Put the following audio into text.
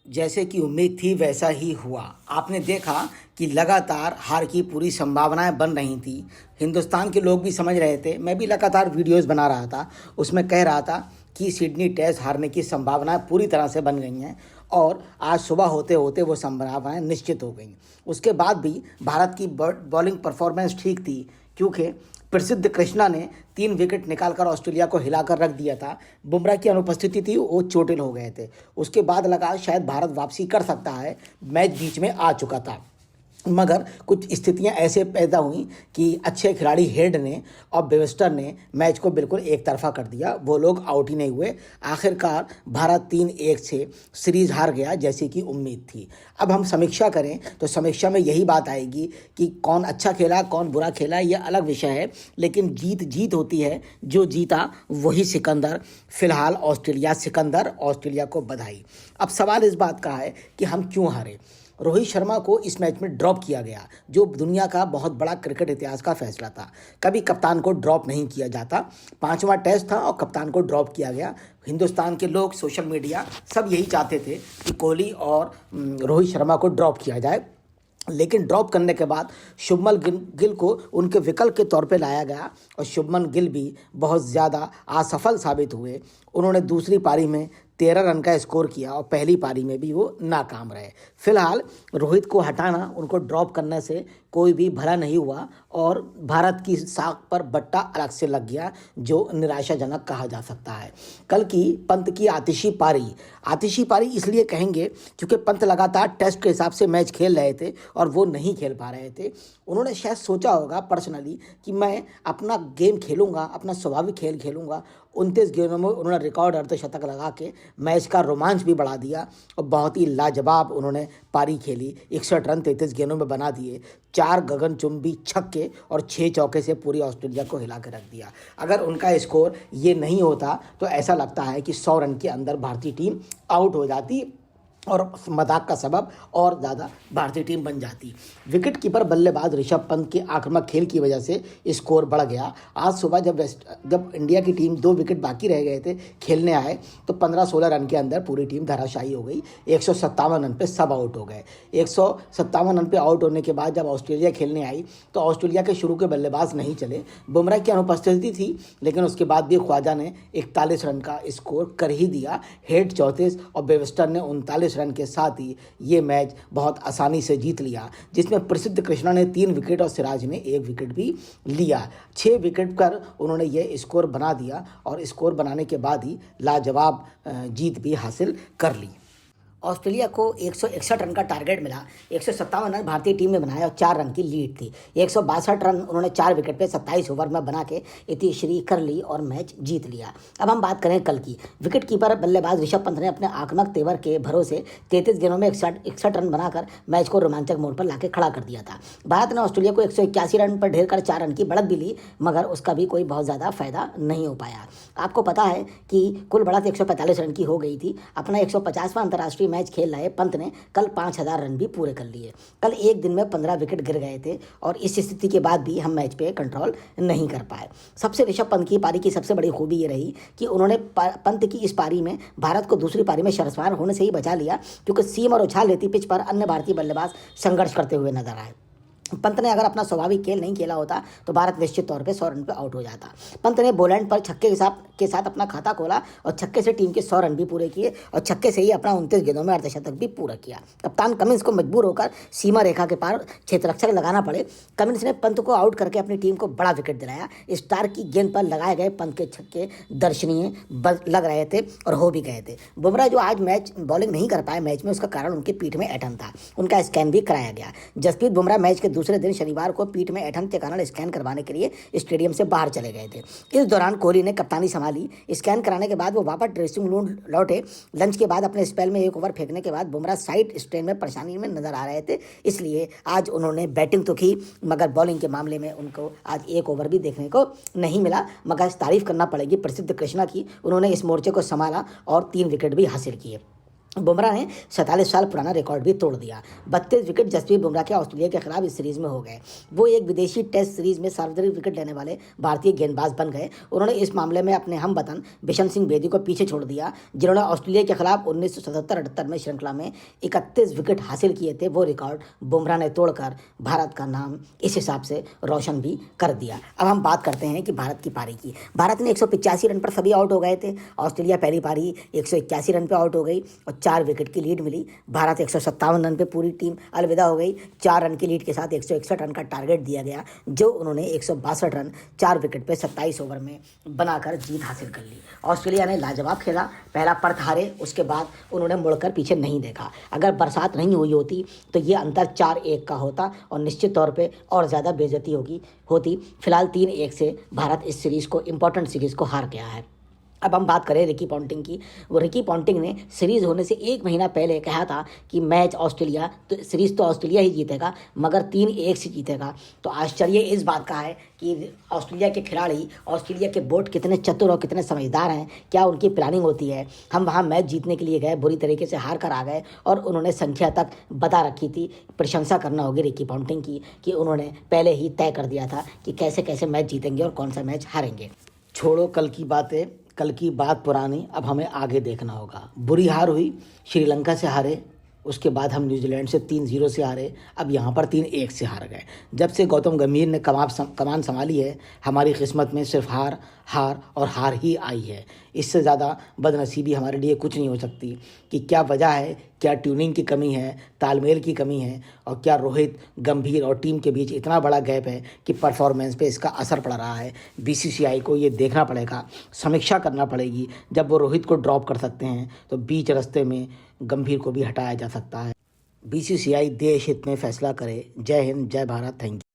जैसे कि उम्मीद थी वैसा ही हुआ। आपने देखा कि लगातार हार की पूरी संभावनाएं बन रही थी। हिंदुस्तान के लोग भी समझ रहे थे, मैं भी लगातार वीडियोस बना रहा था, उसमें कह रहा था कि सिडनी टेस्ट हारने की संभावनाएं पूरी तरह से बन गई हैं और आज सुबह होते होते वो संभावनाएं निश्चित हो गई। उसके बाद भी भारत की बॉलिंग परफॉर्मेंस ठीक थी, क्योंकि प्रसिद्ध कृष्णा ने 3 विकेट निकालकर ऑस्ट्रेलिया को हिलाकर रख दिया था। बुमराह की अनुपस्थिति थी, वो चोटिल हो गए थे। उसके बाद लगा शायद भारत वापसी कर सकता है, मैच बीच में आ चुका था, मगर कुछ स्थितियां ऐसे पैदा हुई कि अच्छे खिलाड़ी हेड ने और बेविस्टर ने मैच को बिल्कुल एक तरफा कर दिया। वो लोग आउट ही नहीं हुए। आखिरकार भारत 3-1 से सीरीज हार गया, जैसी कि उम्मीद थी। अब हम समीक्षा करें तो समीक्षा में यही बात आएगी कि कौन अच्छा खेला कौन बुरा खेला, यह अलग विषय है, लेकिन जीत जीत होती है, जो जीता वही सिकंदर। फिलहाल ऑस्ट्रेलिया सिकंदर, ऑस्ट्रेलिया को बधाई। अब सवाल इस बात का है कि हम क्यों हारे। रोहित शर्मा को इस मैच में ड्रॉप किया गया, जो दुनिया का बहुत बड़ा क्रिकेट इतिहास का फैसला था। कभी कप्तान को ड्रॉप नहीं किया जाता। 5वां टेस्ट था और कप्तान को ड्रॉप किया गया। हिंदुस्तान के लोग, सोशल मीडिया, सब यही चाहते थे कि कोहली और रोहित शर्मा को ड्रॉप किया जाए, लेकिन ड्रॉप करने के बाद शुभमन गिल को उनके विकल्प के तौर पे लाया गया और शुभमन गिल भी बहुत ज़्यादा असफल साबित हुए। उन्होंने दूसरी पारी में 13 रन का स्कोर किया और पहली पारी में भी वो नाकाम रहे। फिलहाल रोहित को हटाना, उनको ड्रॉप करने से कोई भी भला नहीं हुआ और भारत की साख पर बट्टा अलग से लग गया, जो निराशाजनक कहा जा सकता है। कल की पंत की आतिशी पारी इसलिए कहेंगे क्योंकि पंत लगातार टेस्ट के हिसाब से मैच खेल रहे थे और वो नहीं खेल पा रहे थे। उन्होंने शायद सोचा होगा पर्सनली कि मैं अपना गेम खेलूंगा, अपना स्वाभाविक खेल खेलूंगा। 29 गेंदों में उन्होंने रिकॉर्ड अर्धशतक लगा के मैच का रोमांच भी बढ़ा दिया और बहुत ही लाजवाब उन्होंने पारी खेली। 61 रन 33 गेंदों में बना दिए, 4 गगनचुंबी छक्के और 6 चौके से पूरी ऑस्ट्रेलिया को हिला कर रख दिया। अगर उनका स्कोर ये नहीं होता तो ऐसा लगता है कि 100 रन के अंदर भारतीय टीम आउट हो जाती और मजाक का सबब और ज़्यादा भारतीय टीम बन जाती। विकेट कीपर बल्लेबाज ऋषभ पंत के आक्रामक खेल की वजह से स्कोर बढ़ गया। आज सुबह जब इंडिया की टीम 2 विकेट बाकी रह गए थे, खेलने आए तो 15-16 रन के अंदर पूरी टीम धराशायी हो गई। 157 रन पे सब आउट हो गए। 157 रन पे आउट होने के बाद जब ऑस्ट्रेलिया खेलने आई तो ऑस्ट्रेलिया के शुरू के बल्लेबाज नहीं चले। बुमराह की अनुपस्थिति थी, लेकिन उसके बाद भी ख्वाजा ने 41 रन का स्कोर कर ही दिया। हेड 34 और बेविस्टर ने 39 रन के साथ ही ये मैच बहुत आसानी से जीत लिया, जिसमें प्रसिद्ध कृष्णा ने 3 विकेट और सिराज ने 1 विकेट भी लिया। 6 विकेट पर उन्होंने ये स्कोर बना दिया और स्कोर बनाने के बाद ही लाजवाब जीत भी हासिल कर ली। ऑस्ट्रेलिया को 161 रन का टारगेट मिला। 157 रन भारतीय टीम ने बनाए और 4 रन की लीड थी। 162 रन उन्होंने 4 विकेट पे 27 ओवर में बना के इतिश्री कर ली और मैच जीत लिया। अब हम बात करें कल की। विकेट कीपर बल्लेबाज ऋषभ पंत ने अपने आक्रामक तेवर के भरोसे 33 गेंदों में 61 रन बनाकर मैच को रोमांचक मोड़ पर लाके खड़ा कर दिया था। भारत ने ऑस्ट्रेलिया को 181 रन पर ढेर कर 4 रन की बढ़त भी ली, मगर उसका भी कोई बहुत ज़्यादा फायदा नहीं हो पाया। आपको पता है कि कुल बढ़त 145 रन की हो गई थी। अपना 150वां अंतर्राष्ट्रीय मैच खेल रहे पंत ने कल 5000 रन भी पूरे कर लिए। कल एक दिन में 15 विकेट गिर गए थे और इस स्थिति के बाद भी हम मैच पे कंट्रोल नहीं कर पाए। सबसे ऋषभ पंत की पारी की सबसे बड़ी खूबी ये रही कि उन्होंने पंत की इस पारी में भारत को दूसरी पारी में शर्मसार होने से ही बचा लिया, क्योंकि सीम और उछाल लेती पिच पर अन्य भारतीय बल्लेबाज संघर्ष करते हुए नजर आए। पंत ने अगर अपना स्वाभाविक खेल नहीं खेला होता तो भारत निश्चित तौर पे 100 रन पे आउट हो जाता। पंत ने बोलैंड पर छक्के के साथ अपना खाता खोला और छक्के से टीम के 100 रन भी पूरे किए और छक्के से ही अपना 29 गेंदों में अर्धशतक भी पूरा किया। कप्तान कमिंस को मजबूर होकर सीमा रेखा के पार क्षेत्ररक्षक लगाना पड़े। कमिंस ने पंत को आउट करके अपनी टीम को बड़ा विकेट दिलाया। स्टार की गेंद पर लगाए गए पंत के छक्के दर्शनीय लग रहे थे और हो भी गए थे। बुमराह जो आज मैच बॉलिंग नहीं कर पाए मैच में, उसका कारण उनके पीठ में ऐंठन था। उनका स्कैन भी कराया गया। जसप्रीत बुमराह मैच के दूसरे दिन शनिवार को पीठ में ऐंठन के कारण स्कैन करवाने के लिए स्टेडियम से बाहर चले गए थे। इस दौरान कोहली ने कप्तानी संभाली। स्कैन कराने के बाद वो वापस ड्रेसिंग रूम लौटे। लंच के बाद अपने स्पेल में 1 ओवर फेंकने के बाद बुमराह साइड स्ट्रेन में परेशानी में नजर आ रहे थे, इसलिए आज उन्होंने बैटिंग तो की, मगर बॉलिंग के मामले में उनको आज 1 ओवर भी देखने को नहीं मिला। मगर तारीफ करना पड़ेगी प्रसिद्ध कृष्णा की, उन्होंने इस मोर्चे को संभाला और 3 विकेट भी हासिल किए। बुमराह ने 47 साल पुराना रिकॉर्ड भी तोड़ दिया। 32 विकेट जसप्रीत बुमराह के ऑस्ट्रेलिया के खिलाफ इस सीरीज में हो गए। वो एक विदेशी टेस्ट सीरीज में सर्वाधिक विकेट लेने वाले भारतीय गेंदबाज बन गए। उन्होंने इस मामले में अपने हमवतन बिशन सिंह बेदी को पीछे छोड़ दिया, जिन्होंने ऑस्ट्रेलिया के खिलाफ 1977-78 में श्रृंखला में 31 विकेट हासिल किए थे। वो रिकॉर्ड बुमराह ने तोड़कर भारत का नाम इस हिसाब से रोशन भी कर दिया। अब हम बात करते हैं कि भारत की पारी की। भारत ने 185 रन पर सभी आउट हो गए थे। ऑस्ट्रेलिया पहली पारी 181 रन पर आउट हो गई और 4 विकेट की लीड मिली। भारत 157 रन पे पूरी टीम अलविदा हो गई। 4 रन की लीड के साथ 161 रन का टारगेट दिया गया, जो उन्होंने 162 रन 4 विकेट पे 27 ओवर में बनाकर जीत हासिल कर ली। ऑस्ट्रेलिया ने लाजवाब खेला, पहला पर्थ हारे, उसके बाद उन्होंने मुड़कर पीछे नहीं देखा। अगर बरसात नहीं हुई होती तो ये अंतर 4-1 का होता और निश्चित तौर पर और ज़्यादा बेइज्जती होती। फिलहाल 3-1 से भारत इस सीरीज़ को, इंपॉर्टेंट सीरीज़ को हार गया है। अब हम बात करें रिकी पॉन्टिंग की। वो रिकी पॉन्टिंग ने सीरीज़ होने से 1 महीना पहले कहा था कि मैच ऑस्ट्रेलिया, तो सीरीज़ तो ऑस्ट्रेलिया ही जीतेगा, मगर 3-1 से जीतेगा। तो आश्चर्य इस बात का है कि ऑस्ट्रेलिया के खिलाड़ी, ऑस्ट्रेलिया के बोर्ड कितने चतुर और कितने समझदार हैं, क्या उनकी प्लानिंग होती है। हम वहाँ मैच जीतने के लिए गए, बुरी तरीके से हार कर आ गए और उन्होंने संख्या तक बता रखी थी। प्रशंसा करना होगी रिकी पॉन्टिंग की कि उन्होंने पहले ही तय कर दिया था कि कैसे कैसे मैच जीतेंगे और कौन सा मैच हारेंगे। छोड़ो कल की बातें, कल की बात पुरानी, अब हमें आगे देखना होगा। बुरी हार हुई, श्रीलंका से हारे, उसके बाद हम न्यूजीलैंड से 3-0 से हारे, अब यहाँ पर 3-1 से हार गए। जब से गौतम गंभीर ने कमान संभाली है, हमारी किस्मत में सिर्फ हार और हार ही आई है। इससे ज़्यादा बदनसीबी हमारे लिए कुछ नहीं हो सकती कि क्या वजह है, क्या ट्यूनिंग की कमी है, तालमेल की कमी है, और क्या रोहित, गंभीर और टीम के बीच इतना बड़ा गैप है कि परफॉर्मेंस पे इसका असर पड़ रहा है। बीसीसीआई को ये देखना पड़ेगा, समीक्षा करना पड़ेगी। जब वो रोहित को ड्रॉप कर सकते हैं तो बीच रास्ते में गंभीर को भी हटाया जा सकता है। बीसीसीआई देश हित में फैसला करे। जय हिंद, जय भारत, थैंक यू।